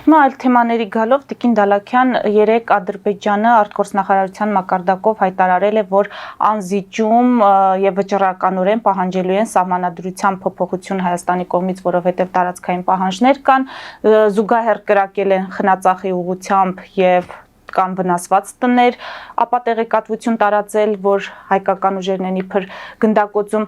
Հիմա այլ թեմաների գալով Տիկին Դալաքյան երեկ Ադրբեջանը արտգործնախարարության մակարդակով հայտարարել է, որ անզիջում եւ վճռականորեն պահանջելու են սահմանադրության փոփոխություն Հայաստանի կողմից, որովհետեւ տարածքային պահանջներ կան, զուգահեռ կրակել են խնածախի ուղղությամբ եւ կան վնասված տներ, ապա տեղեկատվություն տարածել, որ հայկական ուժերն են իբր գնդակոծում։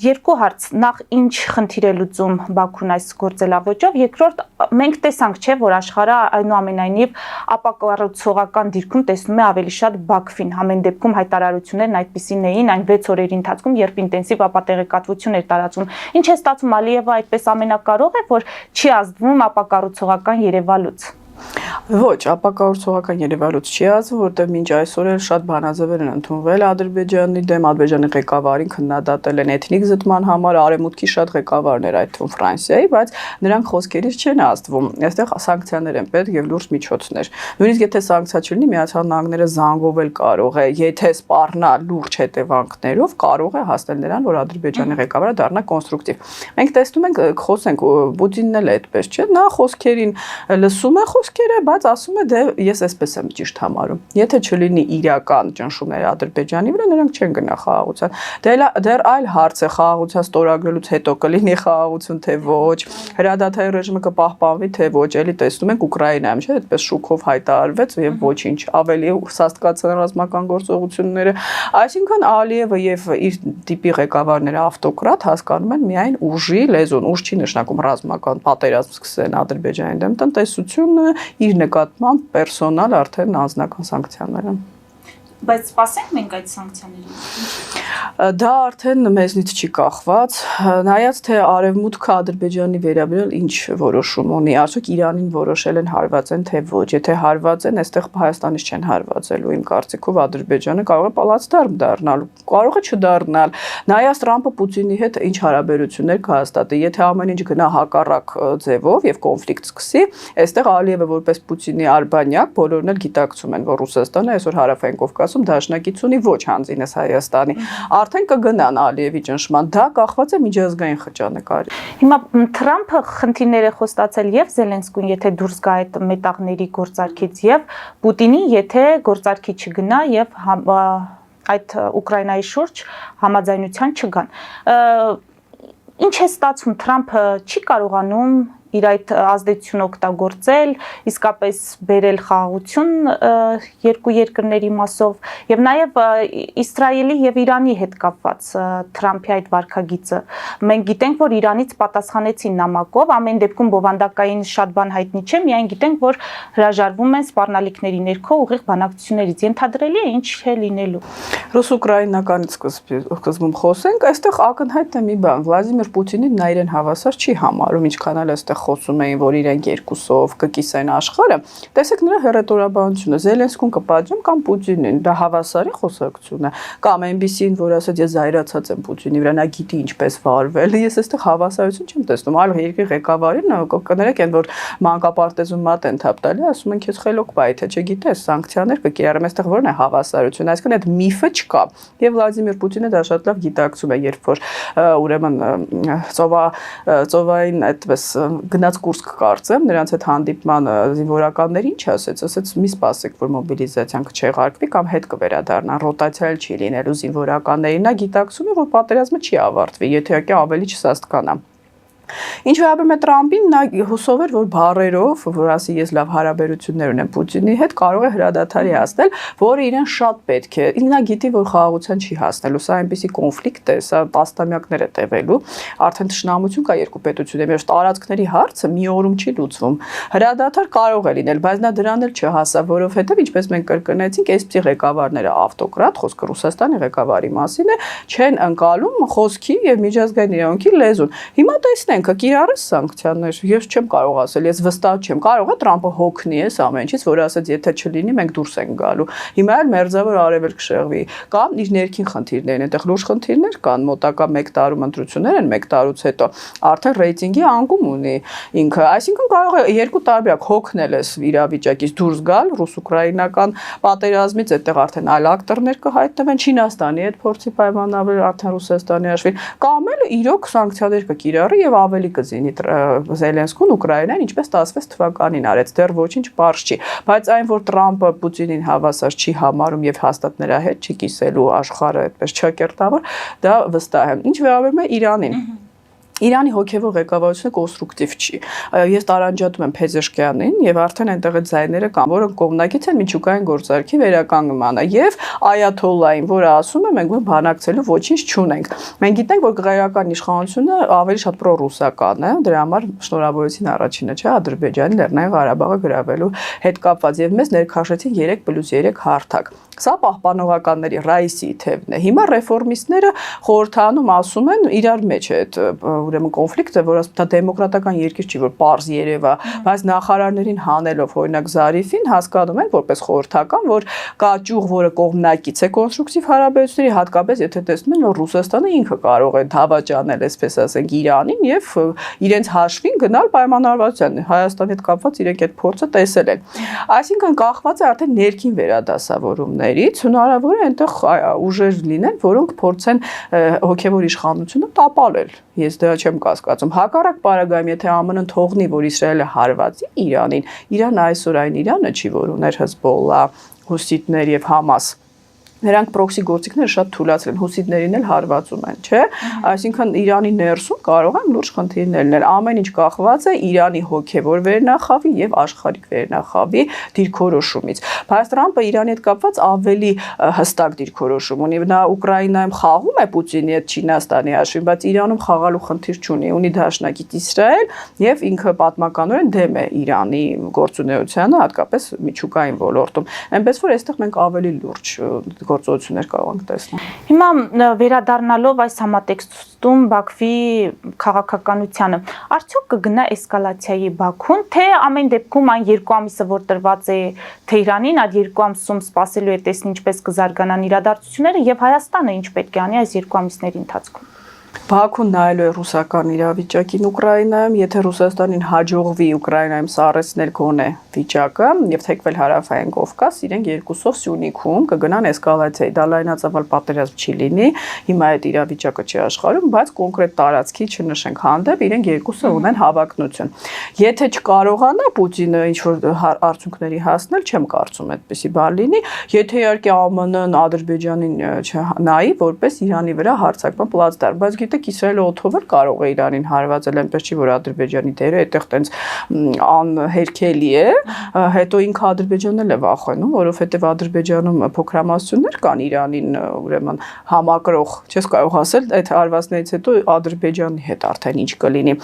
Երկու հարց, նախ ինչ խնդիր է լուծում Բաքուն այս գործելավոճով, երկրորդ մենք տեսանք, չէ, որ աշխարհը այնուամենայնիվ ապակառուցողական դիրքում տեսնում է ավելի շատ Բաքվին, ամեն դեպքում հայտարարություններն այդպիսին էին այն 6 օրերի ընթացքում, երբ ինտենսիվ ապատեղեկատվություն էր տարածում։ Ինչ է ստացվում, Ալիևը այդպես ամենակարող է, որ չի ազդվում ապակառուցողական Երևանից։ Ոչ, ապակառուցողական Երևանից չի ազդվում, որտեղ մինչ այսօր էլ շատ բանաձևեր են ընդունվել Ադրբեջանի դեմ, Ադրբեջանի ղեկավարին քննադատել են էթնիկ զտման համար, արևմուտքի շատ ղեկավարներ, այդ թվում Ֆրանսիայի, բայց նրանք խոսքերից չեն ազդվում։ Այստեղ սանկցիաներ են պետք եւ լուրջ միջոցներ։ Նույնիսկ եթե սանկցիա չլինի, Միացյալ Նահանգները զանգով էլ կարող է, եթե սպառնա լուրջ հետևանքներով, կարող է հասնել նրան, որ Ադրբեջանի ղեկավարը դառնա կոնստրուկտիվ։ Մենք տեսնում ենք, խոսենք, Պուտինն էլ այդպես չէ, նա խոսքերին լսում է խոսքերը, բայց ասում է, դե ես այսպես եմ ճիշտ համարում։ Եթե չլինի իրական ճնշումներ Ադրբեջանի վրա, նրանք չեն գնա խաղաղության։ Դեռ այլ հարց է խաղաղության ստորագրելուց հետո կլինի խաղաղություն, թե ոչ, հրադադարի ռեժիմը կպահպանվի, թե ոչ, էլի տեսնում ենք Ուկրաինայում, չէ՞, այդպես շուկով հայտարարվեց եւ ոչինչ, ավելի սաստկացան ռազմական գործողությունները։ Այսինքն Ալիևը եւ իր տիպի ղեկավարները ավտոկրատ հասկանում են միայն ուժի լեզուն, ուժ չի նշանակում ռազմական պատերազմ սկսեն Ադրբեջանի դեմ, տնտեսությունը իր նկատմամբ պերսոնալ արդեն անձնական սանկցիաները։ Բայց սպասենք մենք այդ սանկցիաներին։ Դա արդեն մեզնից չի կախված, նայած թե արևմուտքը Ադրբեջանի վերաբերյալ ինչ որոշում ունի, արդյոք Իրանին որոշել են հարվածեն, թե ոչ, եթե հարված են, այստեղ Հայաստանից չեն հարվածելու, իմ կարծիքով Ադրբեջանը կարող է պալացդարմ դառնալ, կարող է չդառնալ, նայած Թրամփը Պուտինի հետ ինչ հարաբերություններ կհաստատի, եթե ամեն ինչ գնա հակառակ ձևով եւ կոնֆլիկտ սկսի, այստեղ Ալիևը որպես Պուտինի արբանյակ բոլորն էլ գիտակցում են, որ Ռուսաստանը այսօր հարավային Կովկասում դաշնակից ունի ոչ հանձինս Հայաստանի, արդեն կգնան Ալիևի ճնշման, դա կախված է միջազգային խճանկարից։ Հիմա Թրամփը խնդիրներ է խոստացել եւ Զելենսկուն, եթե դուրս գա այդ մետաղների գործարքից եւ Պուտինին, եթե գործարքի չգնա եւ այդ Ուկրաինայի շուրջ համաձայնության չգան։ Ինչ է ստացվում, Թրամփը չի կարողանում իր այդ ազդեցությունը օգտագործել, իսկապես բերել խաղաղություն երկու երկրների մասով եւ նաեւ Իսրայելի եւ Իրանի հետ կապված Թրամփի այդ վարքագիծը։ Մենք գիտենք, որ Իրանից պատասխանեցին նամակով, ամեն դեպքում բովանդակային շատ բան հայտնի չէ, միայն գիտենք, որ հրաժարվում են սպառնալիքների ներքո ուղիղ բանակցություններից։ Ենթադրելի է ինչ է լինելու։ Ռուս-ուկրաինականից սկզբում խոսենք, այստեղ ակնհայտ է մի բան, Վլադիմիր Պուտինին նա իրեն հավասար չի համարում, ինչքան էլ այստեղ խոսում էին, որ իրենք երկուսով կկիսեն աշխարհը, տեսեք նրա հռետորաբանությունը, Զելենսկուն կպատժեմ կամ Պուտինին, դա հավասարի խոսակցություն է, կամ MBC-ին, որ ասաց ես զայրացած եմ Պուտինի վրա, նա գիտի ինչպես վարվել, ես այստեղ հավասարություն չեմ տեսնում, այլ երկրի ղեկավարին կներեք են, որ մանկապարտեզում մատ են թափ տալի, ասում են քեզ խելոք բայ, թե չգիտես, սանկցիաներ կկիրառեմ, այստեղ որն է հավասարություն, այսինքն այդ միֆը չկա, եւ Վլադիմիր Պուտինը դա շատ լավ գիտակցում է, երբ որ ուրեմն ծովային այդպես գնաց Կուրսկ կարծեմ, նրանց հետ հանդիպման զինվորականներ ինչ ասեց, մի սպասեք, որ մոբիլիզացիան կչեղարկվի կամ հետ կվերադառնան, ռոտացիա չի լինելու զինվորականներին, նա գիտակցում է, որ պատերազմը չի ավարտվի, եթե ավելի չսաստկանա։ Ինչ վերաբերում է Թրամփին, նա հուսով էր, որ բառերով, որ ասի ես լավ հարաբերություններ ունեմ Պուտինի հետ, կարող է հրադադարի հասնել, որը իրեն շատ պետք է։ Նա գիտի, որ խաղաղության չի հասնելու, սա այնպիսի կոնֆլիկտ է, սա տասնամյակներ է տևելու, արդեն թշնամություն կա երկու պետությունների մեջ, տարածքների հարցը մի օրում չի լուծվում։ Հրադադար կարող է լինել, բայց նա դրան էլ չհասավ, որովհետև ինչպես մենք կրկնեցինք, այսպիսի ղեկավարները ավտոկրատ, խոսքը Ռուսաստանի ղեկավարի մասին է, չեն ընկալում խոսքի եւ միջազգային իրավունքի լեզուն։ Հիմա տեսնենք կիրառես սանկցիաներ, ես չեմ կարող ասել, ես վստահ չեմ, կարող է Թրամփը հոգնի էս ամեն ինչից, որ ասած եթե չլինի մենք դուրս ենք գալու։ Հիմա էլ մերձավոր արևելք շեղվի, կամ իր ներքին խնդիրներն, այնտեղ լուրջ խնդիրներ կան, մոտակա 1 տարում ընտրություններ են, 1 տարուց հետո արդեն ռեյտինգի անկում ունի ինքը, այսինքն կարող է երկու տարբերակ հոգնել էս իրավիճակից դուրս գալ, ռուս-ուկրաինական պատերազմից, այդտեղ արդեն այլ ակտորներ կհայտնվեն, Չինաստանի հետ փորձի պայմանավորել արդեն Ռուսաստանի հաշվին, կամ էլ իրոք սանկցիաներ կկիրառի եւ ավելի կզինի Զելենսկուն Ուկրաինան, ինչպես 16 թվականին արեց, դեռ ոչինչ պարզ չի, բայց այն որ Տրամպը Պուտինին հավասար չի համարում եւ հաստատ նրա հետ չի կիսելու աշխարհը այդպես չկերտավոր, դա վստահ եմ։ Ինչ վերաբերում է Իրանին, Իրանի հոգևոր ղեկավարությունը կոնստրուկտիվ չի։ Ես տարանջատում եմ Փեզեշքյանին եւ արդեն այնտեղ այդ ձայները կան, որոնք կողմնակից են միջուկային գործարքի վերականգնմանը եւ Այաթոլլային, որը ասում է մենք բանակցելու ոչինչ չունենք։ Մենք գիտենք, որ գերական իշխանությունը ավելի շատ պրոռուսական է, դրա համար շնորհավորեցին առաջինը, չէ, Ադրբեջանի Լեռնային Ղարաբաղը գրավելու հետ կապված եւ մեզ ներքաշեցին 3+3 հարթակ։ Սա պահպանողականների Ռայիսի թևն է։ Հիմա ռեֆորմիստները խորհրդանում ասում են իրար մեջ է այդ ուրեմն կոնֆլիկտը, որ դա դեմոկրատական երկիր չի, որ պարզ երևա, բայց նախարարներին հանելով օրինակ Զարիֆին հասկանում են որպես խորհրդական, որ կա ճյուղ, որը կողմնակից է կոնստրուկտիվ հարաբերությունների, հատկապես եթե տեսնում են, որ Ռուսաստանը ինքը կարող է դավաճանել, այսպես ասենք, Իրանին եւ իրենց հաշվին գնալ պայմանավորվածության։ Հայաստանի հետ կապված իրենք այդ փորձը տեսել են։ Այսինքն կախված է արդեն ներքին վերադասավորումներից, հնարավոր է այնտեղ ուժեր լինեն, որոնք փորձեն հոգեվոր իշխանությունը տապալել։ Ես դա չեմ կասկածում։ Հակառակ պարագայում, եթե ԱՄՆ-ն թողնի, որ Իսրայելը հարվածի Իրանին, Իրանը այսօր այն Իրանը չի, որ ուներ Հեզբոլլա, հուսիտներ եւ Համաս։ Նրանք պրոքսի գործիքները շատ թույլատրել են, հուսիտներին էլ հարվածում են, չէ՞։ Այսինքն Իրանի ներսում կարող են լուրջ խնդիրներ լինել։ Ամեն ինչ կախված է Իրանի հոգևոր վերնախավի եւ աշխարհիկ վերնախավի դիրքորոշումից։ Բայց Տրամպը Իրանի հետ կապված ավելի հստակ դիրքորոշում ունի։ Նա Ուկրաինայում խաղում է Պուտինի հետ Չինաստանի հաշվին, բայց Իրանում խաղալու խնդիր չունի։ Ունի դաշնակից Իսրայել եւ ինքը պատմականորեն դեմ է Իրանի գործունեությանը, հատկապես միջուկային ոլորտում։ Այնպես որ այստեղ մենք ավելի լուրջ գործողություններ կարող ենք տեսնել։ Հիմա վերադառնալով այս համատեքստում Բաքվի քաղաքականությանը, արդյոք կգնա էսկալացիայի Բաքուն, թե ամեն դեպքում այն 2 ամիսը, որ տրված է Թեհրանին, այդ 2 ամսում սպասելու է տեսնի ինչպես կզարգանան իրադարձությունները եւ Հայաստանը ինչ պետք է անի այս 2 ամիսների ընթացքում։ Բաքուն նայելու է ռուսական իրավիճակին Ուկրաինայում, եթե Ռուսաստանին հաջողվի Ուկրաինայում սառեցնել գոնե վիճակը եւ թեքվել հարավային Կովկաս, իրենք երկուսով Սյունիքում կգնան էսկալացիայի, դա լայնածավալ պատերազմ չի լինի, հիմա այդ իրավիճակը չի աշխարհում, բայց կոնկրետ տարածքի չնշենք հանդեպ, իրենք երկուսը ունեն հավակնություն։ Եթե չկարողանա Պուտինը ինչ որ արդյունքների հասնել, չեմ կարծում այդպեսի բան լինի, եթե իհարկե ԱՄՆ-ն Ադրբեջանին չնայի որպես Իրանի վրա հարձակման պլացդարմ, բայց գիտեք Իսրայելը օթով էլ կարող է Իրանին հարվածել, այնպես չի որ Ադրբեջանի դերը այդտեղ տենց անհերքելի է, հետո ինքը Ադրբեջանն էլ է վախենում, որովհետև Ադրբեջանում փոքրամասնություններ կան Իրանին ուրեմն համակրող, չես կարող ասել, այդ հարվածներից հետո Ադրբեջանի հետ արդեն ինչ կլինի։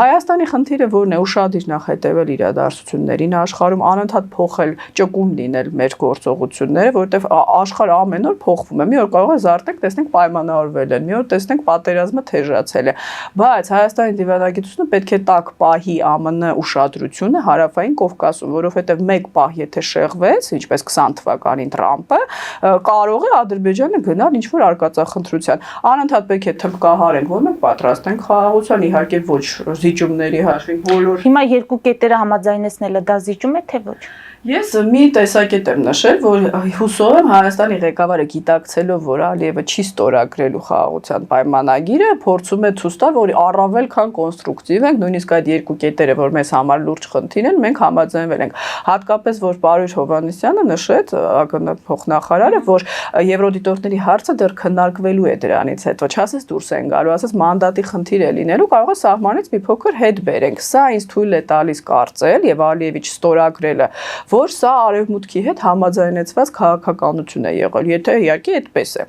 Հայաստանի խնդիրը որն է, ուշադիր նախ հետևել իրադարձություններին աշխարհում, անընդհատ փոխել, ճկուն լինել մեր գործողությունները, որովհետև աշխարհը ամեն օր փոխվում է։ Մի օր կարող է զարտենք, տեսնենք պայմանավորվել են, մի օր տեսնենք պատերազմը թեժացել է, բայց Հայաստանի դիվանագիտությունը պետք է տակ պահի ԱՄՆ ուշադրությունը հարավային Կովկասում, որովհետև մեկ պահ եթե շեղվեց, ինչպես 20 թվականին Տրամպը, կարող է Ադրբեջանը գնալ ինչ որ արկածախնդրության։ Անընդհատ պետք է թմբկահարենք, որ մենք պատրաստ ենք խաղաղության, իհարկե ոչ զիջումների հաշվին բոլոր։ Հիմա երկու կետերը համաձայնեցնելը դա զիջում է թե ոչ։ Ես մի տեսակետ եմ նշել, որ հուսով եմ Հայաստանի ղեկավարը գիտակցելով, որ Ալիևը չի ստորագրելու խաղաղության պայմանագիրը, փորձում է ցույց տալ, որ առավել քան կոնստրուկտիվ ենք, նույնիսկ այդ երկու կետերը, որ մեզ համար լուրջ խնդիր են, մենք համաձայնվել ենք։ Հատկապես որ Պարույր Հովհաննիսյանը նշեց, ԱԳՆ փոխնախարարը, որ Եվրոդիտորդների հարցը դեռ քննարկվելու է դրանից հետո, չասես դուրս են գալու, ասես մանդատի խնդիր է լինելու, կարող է սահմանից մի փոքր հետ բերենք։ Սա ինձ թույլ է տալիս կարծել եւ Ալիևի չստորագրելը, որ սա արևմուտքի հետ համաձայնեցված քաղաքականություն է եղել, եթե իհարկե այդպես է։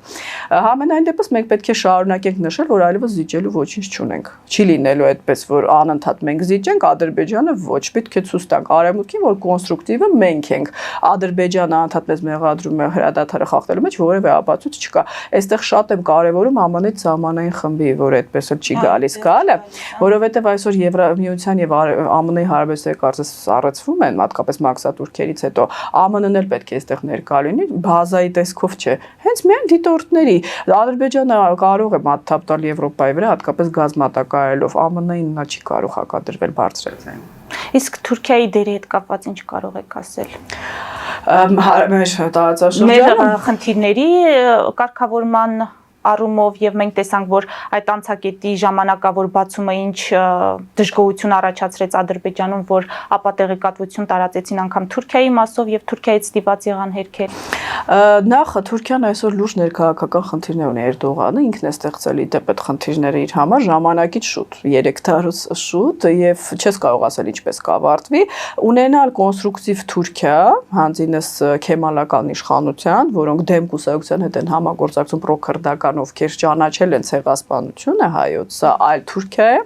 Համենայն դեպս մենք պետք է շարունակենք նշել, որ այլևս զիջելու ոչինչ չունենք։ Չի լինելու այդպես, որ անընդհատ մենք զիջենք, Ադրբեջանը ոչ, պետք է ցույց տանք արևմուտքին, որ կոնստրուկտիվը մենք ենք։ Ադրբեջանը անընդհատ մեզ մեղադրում է հրադադարը խախտելու մեջ, որևէ ապացույց չկա։ Այստեղ շատ եմ կարևորում ԱՄՆ-ի սահմանային խմբի, որ այդպես էլ չի գալիս գալը, որովհետև այսօր Եվրամիության եւ ԱՄՆ-ի հարաբերությունները կարծես սառեցվում են, հատկապես մաքսատուրքերից հետո ԱՄՆ-ն էլ պետք է այստեղ ներկա լինի, բազայի տեսքով չէ։ Հենց միայն դիտորդների Ադրբեջանը կարող է մատթափ տալ Եվրոպայի վրա, հատկապես գազ մատակարարելով, ԱՄՆ-ին նա չի կարող հակադրվել բարձրացնել։ Իսկ Թուրքիայի դերի հետ կապված ինչ կարող եք ասել։ Մեր տարածաշրջանում մեր խնդիրների կարգավորման առումով եւ մենք տեսանք, որ այդ անցակետի ժամանակավոր բացումը ինչ դժգոհություն առաջացրեց Ադրբեջանում, որ ապա տեղեկատվություն տարածեցին անգամ Թուրքիայի մասով եւ Թուրքիայից ստիպված եղան հերքել։ Նախ Թուրքիան այսօր լուրջ ներքաղաքական խնդիրներ ունի Էրդողանը, ինքն է ստեղծել իդեպ այդ խնդիրները իր համար ժամանակից շուտ, 3 տարուց շուտ եւ չես կարող ասել ինչպես կավարտվի, ունենալ կոնստրուկտիվ Թուրքիա, հանձինս քեմալական իշխանության, որոնք դեմ կուսակցության հետ են համագործակցում պրոքրդական, ովքեր ճանաչել են ցեղասպանությունը հայոց, սա այլ Թուրքիա է,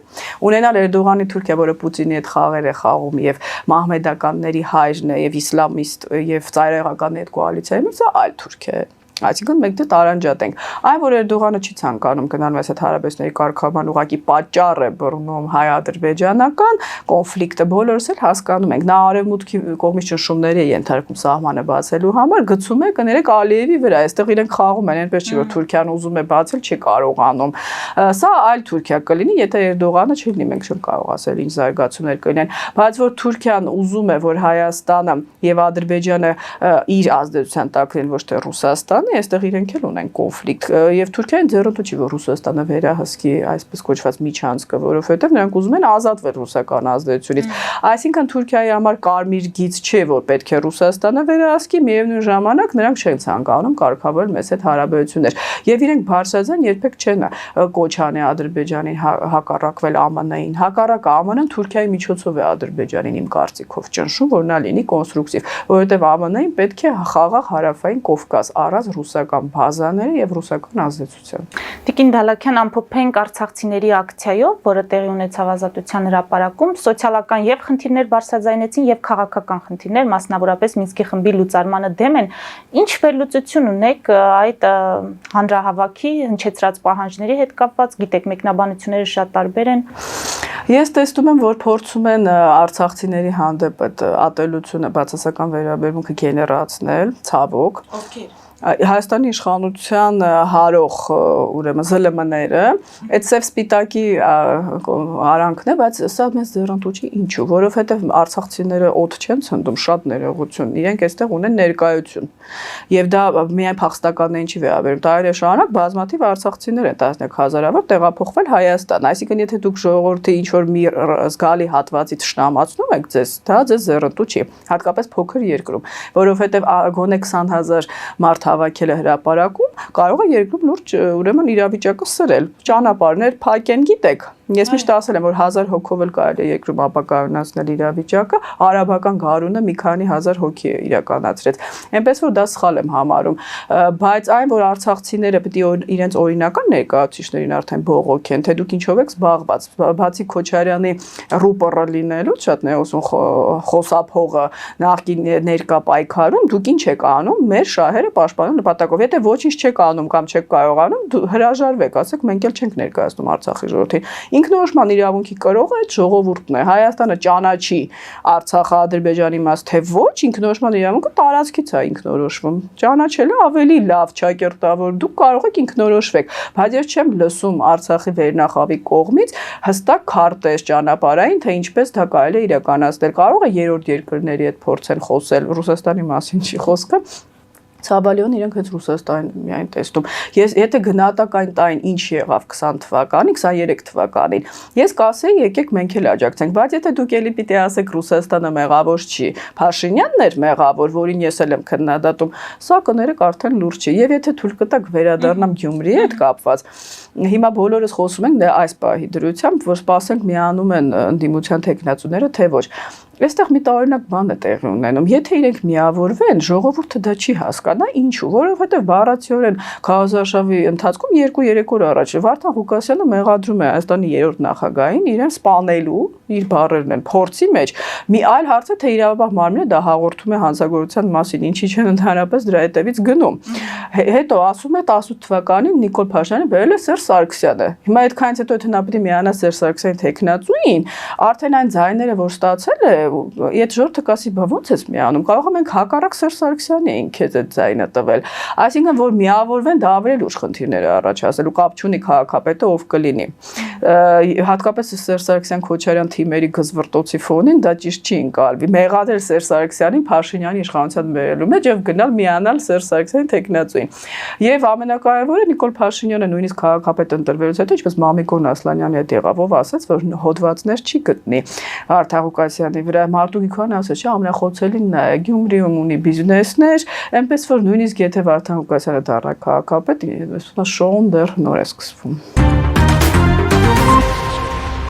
ունենալ Էրդողանի Թուրքիա, որը Պուտինի հետ խաղեր է խաղում եւ մահմեդականների հայրն է եւ իսլամիստ եւ ծայրահեղականների հետ կոալիցիայում, սա այլ Թուրքիա է։ Այսինքն մենք դե տարանջատ ենք։ Այն որ Էրդողանը չի ցանկանում գնալ այս հարաբերությունների կարգավորման ուղղակի պատճառ է բռնում հայ-ադրբեջանական կոնֆլիկտը, բոլորս էլ հասկանում ենք։ Նա արևմուտքի կողմից ճնշումների է ենթարկում սահմանը բացելու համար, գցում է կներեք Ալիևի վրա, այստեղ իրենք խաղում են, այնպես չի որ Թուրքիան ուզում է բացել, չի կարողանում։ Սա այլ Թուրքիա կլինի, եթե Էրդողանը չլինի, մենք չենք կարող ասել ինչ զարգացումներ կլինեն, բայց որ Թուրքիան ուզում է, որ Հայաստանը եւ Ադրբեջանը իր ազդեցության տակ լինեն, ոչ թե Ռուսաստանը, այստեղ իրենք էլ ունեն կոնֆլիկտ եւ Թուրքիան ձեռնտու չի որ Ռուսաստանը վերահսկի այսպես կոչված միջանցքը, որովհետեւ նրանք ուզում են ազատվել ռուսական ազդեցությունից։ Այսինքն Թուրքիայի համար կարմիր գիծ չէ, որ պետք է Ռուսաստանը վերահսկի, միևնույն ժամանակ նրանք չեն ցանկանում կարգավորել մեծ այդ հարաբերություններ եւ իրենք բարձրաձայն երբեք չեն կոչ անի Ադրբեջանին հակառակվել ԱՄՆ-ին։ Հակառակը ԱՄՆ-ն Թուրքիայի միջոցով է Ադրբեջանին իմ կարծիքով ճնշում, որ նա լինի կոնստրուկտիվ, որովհետեւ ԱՄՆ-ին պետք է խաղաղ հարավային Կովկաս առանց ռուսական բազաների եւ ռուսական ազդեցության։ Տիկին Դալաքյան, ամփոփենք արցախցիների ակցիայով, որը տեղի ունեցավ Ազատության հրապարակում, սոցիալական եւ խնդիրներ բարձրաձայնեցին եւ քաղաքական խնդիրներ, մասնավորապես Մինսկի խմբի լուծարմանը դեմ են։ Ինչ վերլուծություն ունեք այդ հանրահավաքի հնչեցրած պահանջների հետ կապված, գիտեք, մեկնաբանությունները շատ տարբեր են։ Ես տեսնում եմ, որ փորձում են արցախցիների հանդեպ այդ ատելությունը, բացասական վերաբերմունքը գեներացնել, ցավոք։ Ովքեր Հայաստանի իշխանության հարող ուրեմն ԶԼՄ-ները այդ սև սպիտակի արանքն է, բայց սա մեզ ձեռնտու չի ինչու, որովհետև արցախցիները օդ չեն ցնդում, շատ ներողություն, իրենք այստեղ ունեն ներկայություն։ Եվ դա միայն փախստականներին չի վերաբերում, տարիներ շարունակ բազմաթիվ արցախցիներ են 10000-ավոր տեղափոխվել Հայաստան, այսինքն եթե դուք ժողովրդի ինչ որ մի զգալի հատվածից շնամացնում եք ձեզ, դա ձեզ ձեռնտու չի, հատկապես փոքր երկրում, որովհետև գոնե 20000 մարդ հավաքել է հրապարակում, կարող է երկրում լուրջ ուրեմն իրավիճակը սրել, ճանապարհներ փակեն, գիտեք։ Ես միշտ ասել եմ, որ 1000 հոգով էլ կարելի է երկրում ապակայունացնել իրավիճակը, արաբական գարունը մի քանի հազար հոգի է իրականացրեց։ Այնպես որ դա սխալ եմ համարում, բայց այն որ արցախցիները պետք է իրենց օրինական ներկայացուցիչներին արդեն բողոքեն, թե դուք ինչով եք զբաղված, բացի Քոչարյանի ռուպորը լինելուց, շատ նեոսուն խոսափողը նախկին ներկա պայքարում, դուք ինչ եք անում, մեր շահերը պաշտպանելու նպատակով։ Եթե ոչինչ չեք անում կամ չեք կարողանում, հրաժարվեք, ասեք մենք էլ չենք ներկայացնում Արցախի ժողովրդին։ Ինքնորոշման իրավունքի կրողը այդ ժողովուրդն է։ Հայաստանը ճանաչի Արցախը Ադրբեջանի մաս, թե ոչ, ինքնորոշման իրավունքը տարածքից է ինքնորոշվում։ Ճանաչելը ավելի լավ ճակերտավոր, դուք կարող եք ինքնորոշվեք, բայց ես չեմ լսում Արցախի վերնախավի կողմից հստակ քարտեզ ճանապարհային, թե ինչպես դա կարելի է իրականացնել։ Կարող է երրորդ երկրների հետ փորձեն խոսել, Ռուսաստանի մասին չի խոսքը։ Ցավալիոն իրենք հենց Ռուսաստանին միայն տեսնում։ Եթե գնահատական տային ինչ եղավ 20 թվականին, 23 թվականին, ես կասեի եկեք մենք էլ աջակցենք, բայց եթե դուք էլի պիտի ասեք Ռուսաստանը մեղավոր չի, Փաշինյանն էր մեղավոր, որին ես էլ եմ քննադատում, սա կներեք արդեն լուրջ չի։ Եվ եթե թույլ կտաք վերադառնամ Գյումրիի հետ կապված, հիմա բոլորս խոսում ենք այս պահի դրությամբ, որ սպասենք միանում են ընդդիմության տեխնացուները, թե ոչ։ Այստեղ մի տարօրինակ բան է տեղի ունենում։ Եթե իրենք միավորվեն, ժողովուրդը դա չի հասկանա, ինչու, որովհետև բառացիորեն քարոզարշավի ընթացքում 2-3 օր առաջ Վարդան Ղուկասյանը մեղադրում է Հայաստանի 3-րդ նախագահին իրեն սպանելու, իր բառերն են, փորձի մեջ։ Մի այլ հարց է, թե իրավապահ մարմինը դա հաղորդում է հանցագործության մասին, ինչի չեն ընդհանրապես դրա հետևից գնում։ Հետո ասում է 18 թվականին Նիկոլ Փաշինյանը բերել է Սերժ Սարգսյանը։ Հիմա այդքանից հետո եթե նա պիտի միանա Սերժ Սարգսյանի տեխնացուին, արդեն այն ձայները, որ ստացել է այդ ժողովուրդը կասի, բա ո՞նց ես միանում։ Կարող է մենք հակառակ Սերժ Սարգսյանի էինք քեզ այդ ձայնը տվել։ Այսինքն որ միավորվեն դա ավելի լուրջ խնդիրներ է առաջացել ու կապ չունի քաղաքապետը ով կլինի։ Հատկապես Սերժ Սարգսյան-Քոչարյան թիմերի գզվռտոցի ֆոնին դա ճիշտ չի ընկալվի։ Մեղադրել Սերժ Սարգսյանին Փաշինյանի իշխանության բերելու մեջ եւ գնալ միանալ Սերժ Սարգսյանի թեկնածուին։ Եվ ամենակարևորը Նիկոլ Փաշինյանը նույնիսկ քաղաքապետ ընտրվելուց հետո, ինչպես Մամիկոն Ասլանյանի հետ եղավ, ով ասաց, որ հոդվածներ չի գտնի Արթաղուկասյանի վրա։ Մարտու Գիքոյանը ասաց, չէ, ամենախոցելին նա է, Գյումրիում ունի բիզնեսներ, այնպես որ նույնիսկ եթե Վարդան Ղուկասյանը դառնա քաղաքապետ, այս շոուն դեռ նոր է սկսվում։